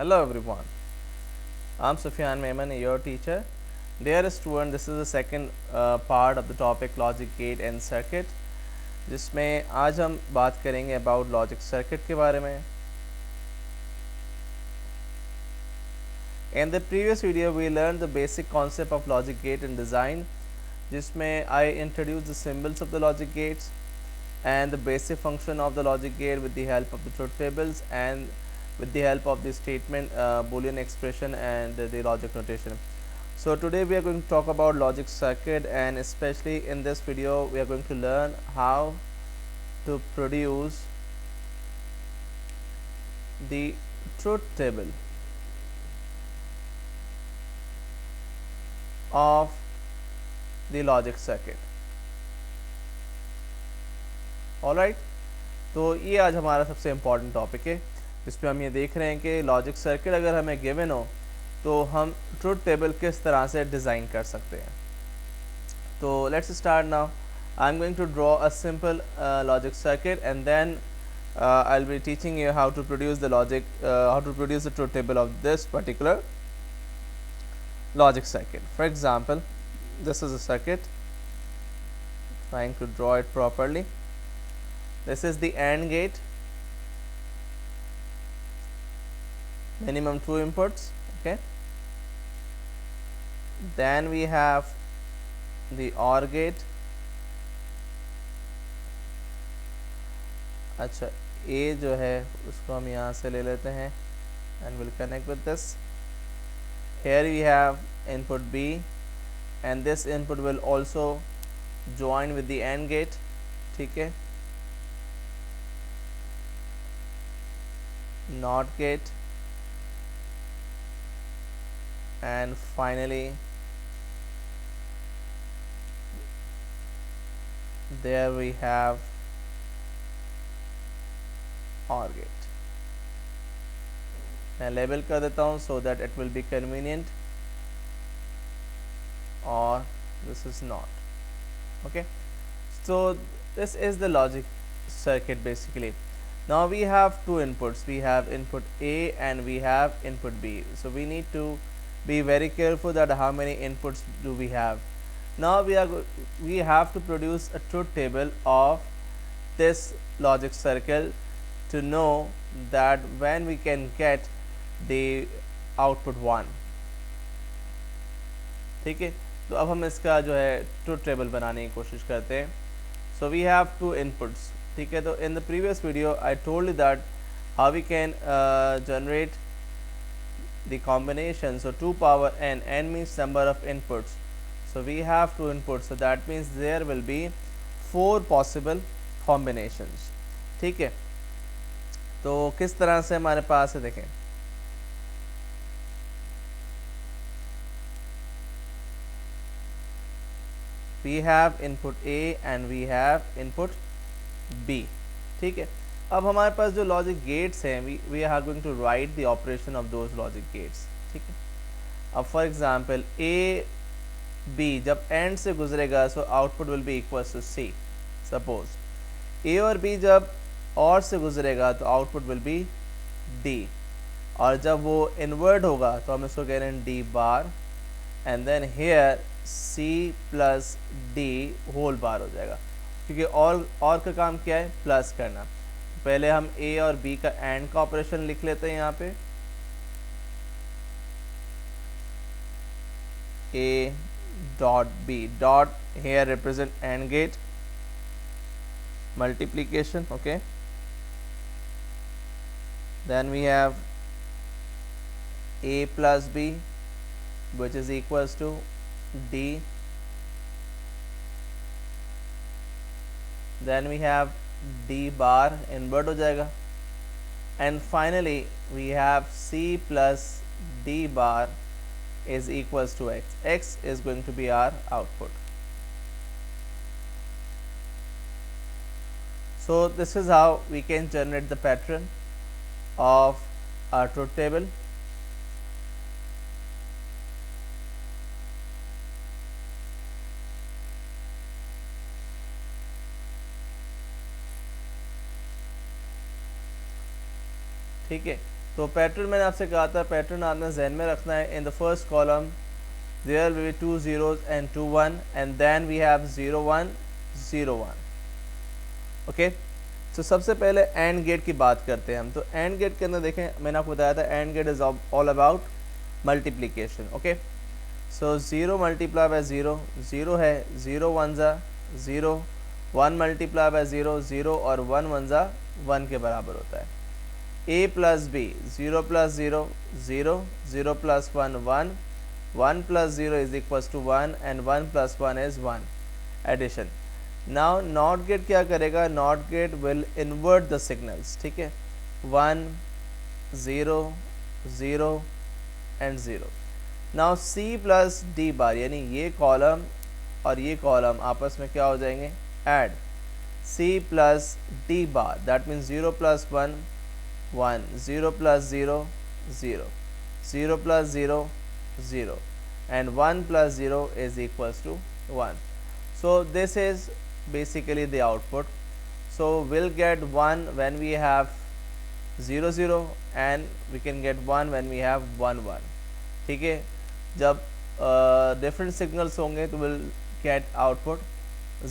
Hello everyone, I'm Sufyan Memon, your teacher. Dear student, this is the second part of the topic Logic Gate and Circuit, जिसमें आज हम बात करेंगे about Logic Circuit के बारे में. In the previous video, we learned the basic concept of Logic Gate and design, जिसमें I introduced the symbols of the Logic Gates and the basic function of the logic gate with the help of the truth tables and with the help of the statement, boolean expression and the logic notation. So today we are going to talk about logic circuit, and especially in this video we are going to learn how to produce the truth table of the logic circuit. Alright, तो ये आज हमारा सबसे important topic है जिसमें हम ये देख रहे हैं कि लॉजिक सर्किट अगर हमें गिवन हो तो हम ट्रुथ टेबल किस तरह से डिज़ाइन कर सकते हैं. तो let's start now. I am going to draw a simple logic circuit and then I will be teaching you how to produce the truth table of this particular logic circuit. For example, this is a circuit, trying to draw it properly. This is the AND gate, minimum 2 inputs. Okay, then we have the OR gate. अच्छा, A जो है उसको हम यहाँ से ले लेते हैं and we'll connect with this. Here we have input B and this input will also join with the AND gate. ठीक है, NOT gate, and finally there we have OR gate. मैं लेबल कर देता हूँ so that it will be convenient, or this is not. Okay, so this is the logic circuit basically. Now we have two inputs, we have input A and we have input B, so we need to be very careful that how many inputs do we have. Now we have to produce a truth table of this logic circle to know that when we can get the output 1. ठीक है, तो अब हम इसका जो है truth table बनाने की कोशिश करते हैं. So we have two inputs. ठीक है, तो in the previous video I told you that how we can generate the combination. So 2 power n means number of inputs, so we have 2 inputs, so that means there will be 4 possible combinations. ठीक है, तो किस तरह से हमारे पास है देखें. we have input A and we have input B. ठीक है, अब हमारे पास जो लॉजिक गेट्स हैं we are going to write the operation of those logic gates. ठीक है, अब फॉर एग्जांपल A B जब एंड से गुजरेगा so output will be equal to C. Suppose A और B जब और से गुजरेगा तो आउटपुट विल बी D, और जब वो इन्वर्ट होगा तो हम इसको कह रहे हैं D bar, and then here C plus D whole bar हो जाएगा, क्योंकि और का काम क्या है, प्लस करना. पहले हम A और B का एंड का ऑपरेशन लिख लेते हैं. यहाँ पे A dot B dot here represent AND gate multiplication. Okay, then we have A plus B which is equals to D, then we have D bar invert हो जाएगा, and finally we have C plus D bar is equals to X. X is going to be our output. So this is how we can generate the pattern of our truth table. ठीक है, तो pattern मैंने आपसे कहा था, pattern आपने जहन में रखना है. In the first column there will be 2 zeros and 2 1 and then we have 0 1 0 1. Okay, तो सबसे पहले एंड गेट की बात करते हैं हम. तो एंड गेट के अंदर देखें, मैंने आपको बताया था AND gate is all about multiplication. Okay, so 0 multiply by 0 0 है, 0 1 ज़ा 0, 1 मल्टीप्लाई बाय 0 0 और 1 1 ज़ा 1 के बराबर होता है. a plus B 0 plus 0 0 0 plus 1 1 1 plus 0 is equal to 1 and 1 plus 1 is 1. Addition. Now NOT gate क्या करेगा, NOT gate will invert the signals. ठीक है, 1 0 0 and 0. Now c plus D bar यानी ये कॉलम और ये कॉलम आपस में क्या हो जाएंगे, add. c plus D bar that means 0 plus 1 1 0 plus 0 0 0 plus 0 0 and 1 plus 0 is equals to 1. So this is basically the output. So we'll get 1 when we have 0 0 and we can get 1 when we have 1 1. ठीक है, जब different signals होंगे तो we'll get output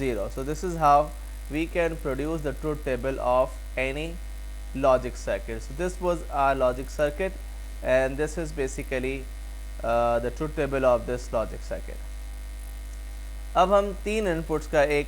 0. So this is how we can produce the truth table of any logic circuit. So this was our logic circuit and this is basically the truth table of this logic circuit. अब हम 3 inputs का एक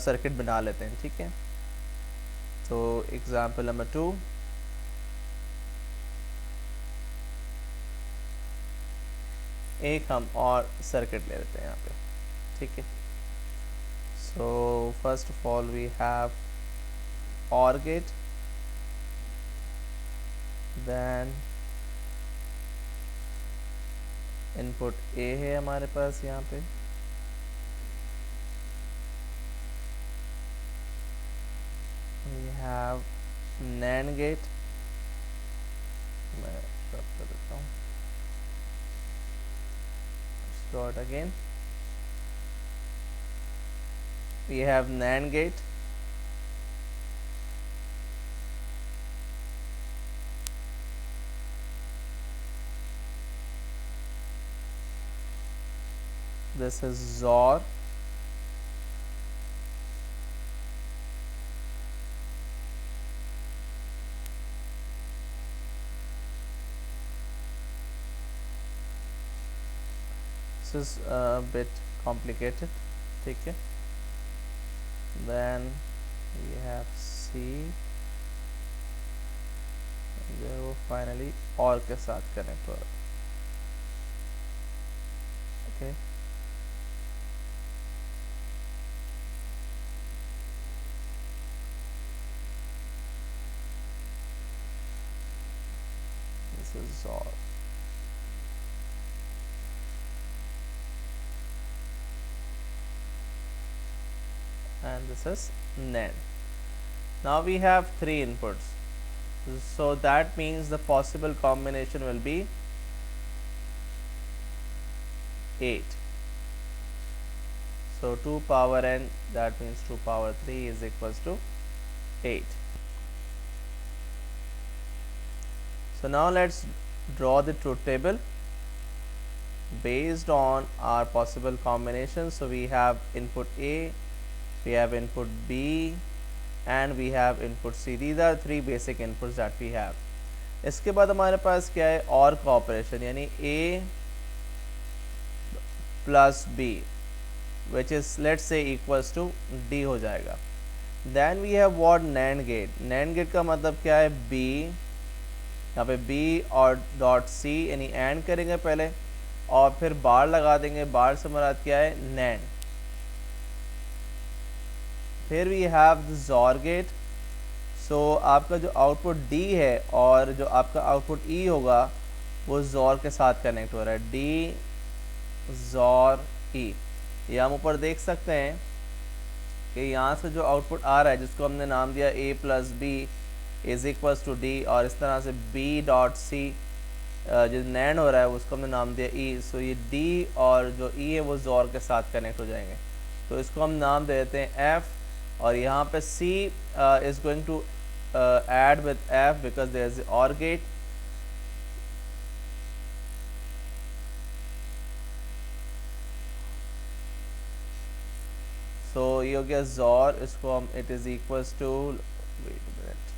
circuit बना लेते हैं. ठीक है, तो एग्जाम्पल नंबर 2. एक हम और सर्किट ले लेते हैं यहाँ पे. ठीक है, so first of all we have OR gate, then input A है हमारे पास यहाँ पे, वी हैव NAND गेट. मैं रब कर देता हूँ, start again. We have NAND gate, this is XOR, this is a bit complicated. ठीक है, then we have C, जो वो finally OR के साथ कनेक्ट हो रहा है. Okay, this is XOR. And this is NAND. Now we have 3 inputs, so that means the possible combination will be 8. So 2 power n, that means 2 power 3 is equals to 8. So now let's draw the truth table based on our possible combinations. So we have input A, we have input B and we have input C. These are 3 basic inputs that we have. इसके बाद हमारे पास क्या है, OR का operation, यानी A plus B which is let's say equals to D हो जाएगा. Then we have what, NAND gate. NAND gate का मतलब क्या है, B, यहाँ पे B और डॉट C यानी AND करेंगे पहले और फिर बार लगा देंगे. बार से मुराद क्या है, NAND. फिर we have the XOR gate. So आपका जो आउटपुट D है और जो आपका आउटपुट E होगा वो XOR के साथ कनेक्ट हो रहा है, D XOR E. ये हम ऊपर देख सकते हैं कि यहाँ से जो आउटपुट आ रहा है जिसको हमने नाम दिया A plus B is equals to D, और इस तरह से B डॉट C जो NAND हो रहा है उसको हमने नाम दिया E. सो ये D और जो E है वो XOR के साथ कनेक्ट हो जाएंगे. तो इसको हम नाम दे देते हैं F, और यहाँ पे C is going to add with F because there is the OR gate, ये हो गया ज़ॉर, इसको हम it is equals to, wait minute,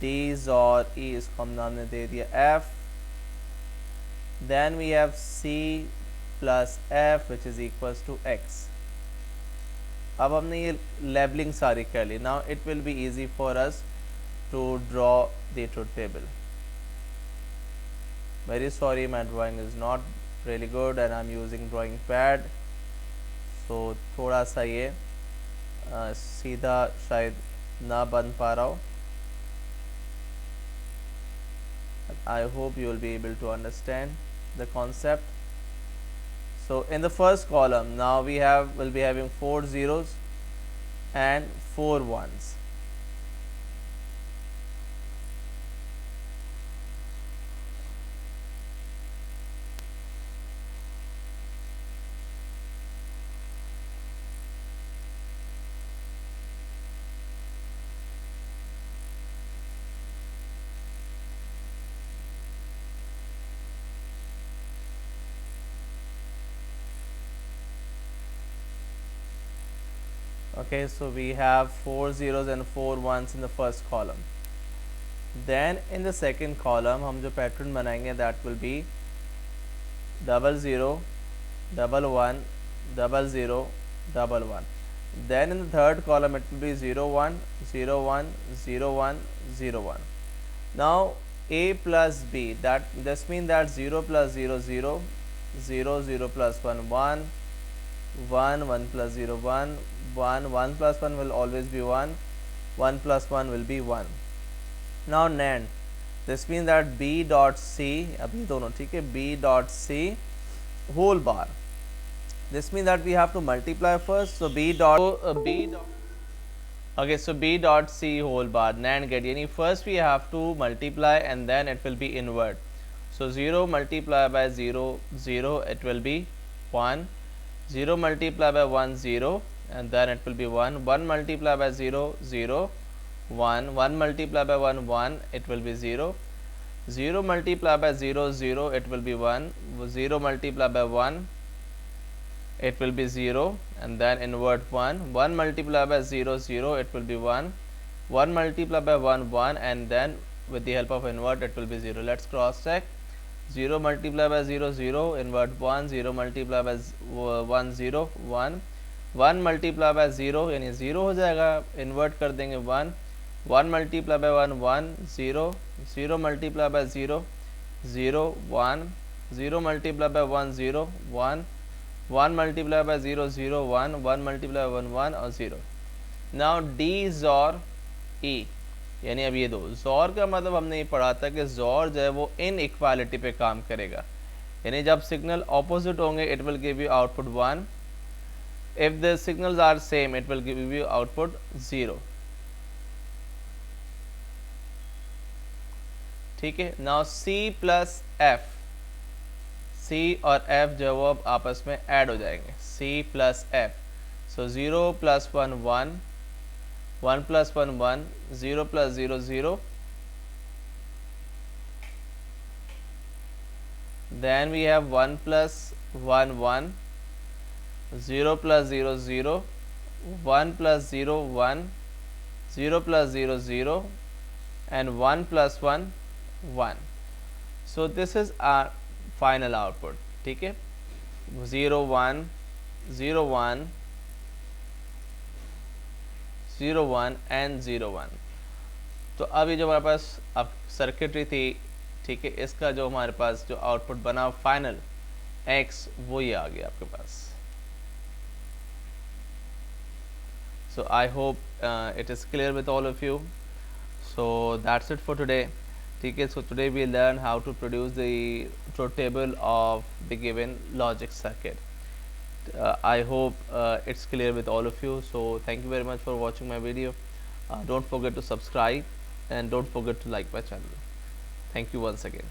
D XOR E, इसको हम हमने दे दिया F, then we have C plus F which is equals to X. अब हमने ये लेबलिंग सारी कर ली। Now it will be easy for us to draw the truth table. Very sorry, my drawing is not really good and I'm using drawing pad, so थोड़ा सा ये सीधा शायद ना बन पा रहा हो। I hope you will be able to understand the concept. So in the first column now will be having 4 zeros and 4 ones. Okay, so we have 4 zeros and 4 ones in the first column. Then in the second column हम जो pattern बनाएंगे that will be 00 11 00 11. Then in the third column it will be 01 01 01 01. Now a plus b, that this means that 0 plus 0 0 0 0 plus 1 1 1 1 plus 0 1 1 1 plus 1 will always be 1 1 plus 1 will be 1. Now NAND, this means that b dot c, अब ये दोनों ठीक है, b dot c whole bar, this means that we have to multiply first, so b dot okay, so b dot c whole bar NAND get, yani first we have to multiply and then it will be invert. So 0 multiplied by 0 0, it will be 1, 0 multiplied by 1 0, and then it will be 1, 1 multiplied by 0 0, 1, 1 multiplied by 1 1, it will be 0, 0 multiplied by 0 0, it will be 1, 0 multiplied by 1, it will be 0, and then invert 1, 1 multiplied by 0 0, it will be 1, 1 multiplied by 1 1, and then with the help of invert it will be 0. Let's cross check. 0 multiplied by 0 0, invert 1, 0 multiplied by 1 0 1, 1 multiplied by 0 यानी 0 हो जाएगा, invert कर देंगे 1, 1 multiplied by 1 1 0, 0 multiplied by 0 0 1, 0 multiplied by 1 0 1, 1 multiplied by 0 0 1, 1 multiplied by 1 1 और 0. Now D XOR E, यानी अब ये दो ज़ॉर का मतलब हमने ये पढ़ा था कि ज़ॉर जो है वो इन इक्वालिटी पे काम करेगा, यानी जब सिग्नल ऑपोजिट होंगे it will give you output 1, if the signals are same it will give you output 0. ठीक है. Now C plus F, C और F जो है वो अब आपस में ऐड हो जाएंगे, C plus F. So 0 plus 1 1, 1 plus 1 1, 0 plus 0 0, then we have 1 plus 1 1, 0 plus 0 0, 1 plus 0 1, 0 plus 0 0, and 1 plus 1 1. So this is our final output. ठीक है, 0 1 0 1 0 1 and 0 1. तो अब ये जो हमारे पास अब सर्किटरी थी, ठीक है, इसका जो हमारे पास जो आउटपुट बना फाइनल x, वो ये आ गया आपके पास. So I hope it is clear with all of you. So that's it for today. ठीक है, so today we learn how to produce the truth table of the given logic circuit. I hope it's clear with all of you. So thank you very much for watching my video. Don't forget to subscribe and don't forget to like my channel. Thank you once again.